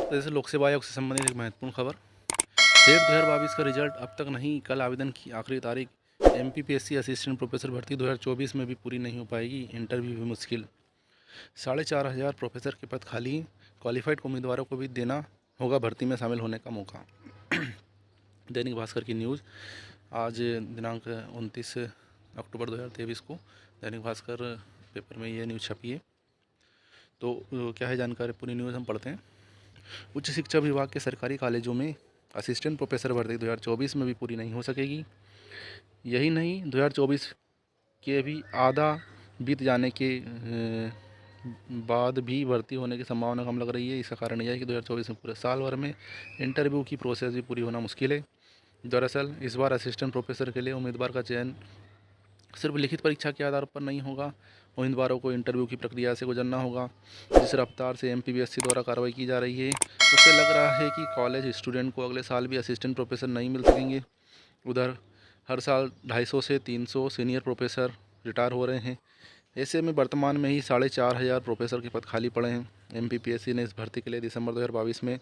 मध्य प्रदेश लोक सेवा आयोग से संबंधित एक महत्वपूर्ण खबर। सेट 2022 का रिजल्ट अब तक नहीं, कल आवेदन की आखिरी तारीख। एमपीपीएससी असिस्टेंट प्रोफेसर भर्ती 2024 में भी पूरी नहीं हो पाएगी, इंटरव्यू भी मुश्किल। 4,500 प्रोफेसर के पद खाली, क्वालिफाइड उम्मीदवारों को भी देना होगा भर्ती में शामिल होने का मौका। दैनिक भास्कर की न्यूज़ आज दिनांक 29 अक्टूबर 2023 को दैनिक भास्कर पेपर में ये न्यूज़ छपी है। तो क्या है जानकारी, पूरी न्यूज़ हम पढ़ते हैं। उच्च शिक्षा विभाग के सरकारी कॉलेजों में असिस्टेंट प्रोफेसर भर्ती 2024 में भी पूरी नहीं हो सकेगी। यही नहीं, 2024 के भी आधा बीत जाने के बाद भी भर्ती होने की संभावना कम लग रही है। इसका कारण यह है कि 2024 में पूरे साल भर में इंटरव्यू की प्रोसेस भी पूरी होना मुश्किल है। दरअसल इस बार असिस्टेंट प्रोफेसर के लिए उम्मीदवार का चयन सिर्फ लिखित परीक्षा के आधार पर नहीं होगा, उम्मीदवारों को इंटरव्यू की प्रक्रिया से गुजरना होगा। जिस रफ्तार से एमपीपीएससी द्वारा कार्रवाई की जा रही है, उससे लग रहा है कि कॉलेज स्टूडेंट को अगले साल भी असिस्टेंट प्रोफेसर नहीं मिल सकेंगे। उधर हर साल 250 से 300 सीनियर प्रोफेसर रिटायर हो रहे हैं। ऐसे में वर्तमान में ही 4,500 प्रोफेसर के पद खाली पड़े हैं। एमपीपीएससी ने इस भर्ती के लिए दिसंबर 2022 में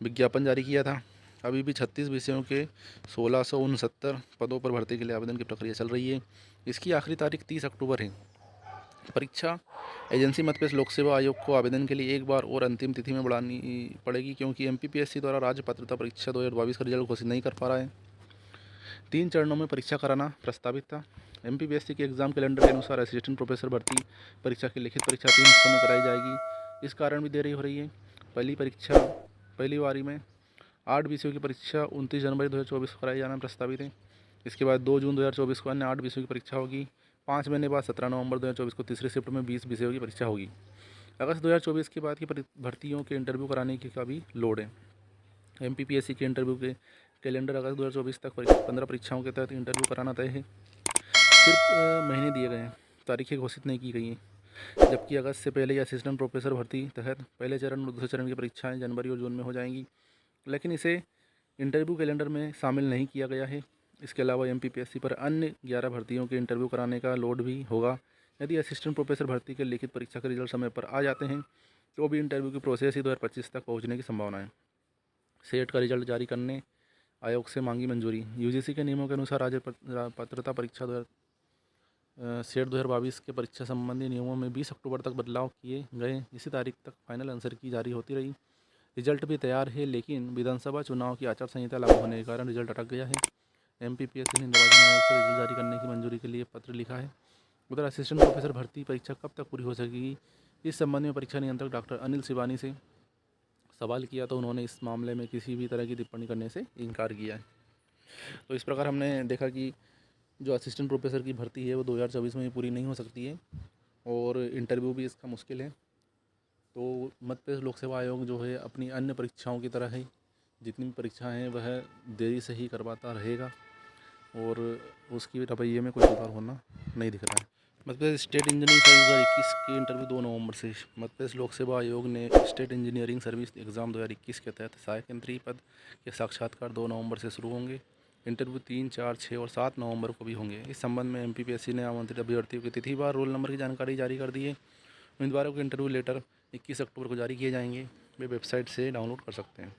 विज्ञापन जारी किया था। अभी भी 36 विषयों के 1669 पदों पर भर्ती के लिए आवेदन की प्रक्रिया चल रही है। इसकी आखिरी तारीख 30 अक्टूबर है। परीक्षा एजेंसी मध्य प्रदेश लोक सेवा आयोग को आवेदन के लिए एक बार और अंतिम तिथि में बढ़ानी पड़ेगी, क्योंकि एमपीपीएससी द्वारा राज्य पात्रता परीक्षा 2022 का रिजल्ट घोषित नहीं कर पा रहा है। 3 चरणों में परीक्षा कराना प्रस्तावित था। एमपीपीएससी के एग्जाम कैलेंडर के अनुसार असिस्टेंट प्रोफेसर भर्ती परीक्षा की लिखित परीक्षा 3 हिस्सों में कराई जाएगी। इस कारण भी देरी हो रही है। पहली बारी में 8 विषयों की परीक्षा 29 जनवरी 2024 को कराई जाना प्रस्तावित है। इसके बाद 2 जून 2024 को अन्य 8 विषयों की परीक्षा होगी। 5 महीने बाद 17 नवंबर 2024 को तीसरे शिफ्ट में 20 विषयों की परीक्षा होगी। अगस्त 2024 के बाद की भर्तियों के इंटरव्यू कराने की का भी लोड है। एमपीपीएससी के इंटरव्यू के कैलेंडर अगस्त 2024 तक 15 परीक्षाओं के तहत इंटरव्यू कराना तय है। सिर्फ महीने दिए गए हैं, तारीखें घोषित नहीं की गई हैं। जबकि अगस्त से पहले असिस्टेंट प्रोफेसर भर्ती तहत पहले चरण और दूसरे चरण की परीक्षाएं जनवरी और जून में हो जाएंगी, लेकिन इसे इंटरव्यू कैलेंडर में शामिल नहीं किया गया है। इसके अलावा एमपीपीएससी पर अन्य 11 भर्तियों के इंटरव्यू कराने का लोड भी होगा। यदि असिस्टेंट प्रोफेसर भर्ती के लिखित परीक्षा के रिजल्ट समय पर आ जाते हैं, तो भी इंटरव्यू की प्रोसेस ही 2025 तक पहुंचने की संभावना है। सेट का रिजल्ट जारी करने आयोग से मांगी मंजूरी। यूजीसी के नियमों के अनुसार राज्य पात्रता परीक्षा सेट 2022 के परीक्षा संबंधी नियमों में 20 अक्टूबर तक बदलाव किए गए। इसी तारीख तक फाइनल आंसर की जारी होती रही। रिजल्ट भी तैयार है, लेकिन विधानसभा चुनाव की आचार संहिता लागू होने के कारण रिजल्ट अटक गया है। एमपीपीएससी ने निर्वाचन आयोग से रिजल्ट जारी करने की मंजूरी के लिए पत्र लिखा है। उधर असिस्टेंट प्रोफेसर भर्ती परीक्षा कब तक पूरी हो सकेगी, इस संबंध में परीक्षा नियंत्रक डॉक्टर अनिल शिवानी से सवाल किया तो उन्होंने इस मामले में किसी भी तरह की टिप्पणी करने से इनकार किया है। तो इस प्रकार हमने देखा कि जो असिस्टेंट प्रोफेसर की भर्ती है वो 2024 में पूरी नहीं हो सकती है और इंटरव्यू भी इसका मुश्किल है। तो मध्य प्रदेश लोक सेवा आयोग जो है अपनी अन्य परीक्षाओं की तरह ही जितनी भी परीक्षाएं हैं वह देरी से ही करवाता रहेगा और उसकी रवैये में कोई सुधार होना नहीं दिख रहा है। Madhya Pradesh state engineering service 2021 के इंटरव्यू 2 नवंबर से। मध्य प्रदेश लोक सेवा आयोग ने स्टेट इंजीनियरिंग सर्विस एग्ज़ाम 2021 के तहत सहायक यंत्री पद के साक्षात्कार 2 नवंबर से शुरू होंगे। इंटरव्यू 3, 4, 6 और 7 नवंबर को भी होंगे। इस संबंध में एमपीपीएससी ने आमंत्रित अभ्यर्थियों की तिथिवार रोल नंबर की जानकारी जारी कर दी है। उम्मीदवारों के इंटरव्यू लेटर 21 अक्टूबर को जारी किए जाएंगे। वे वेबसाइट से डाउनलोड कर सकते हैं।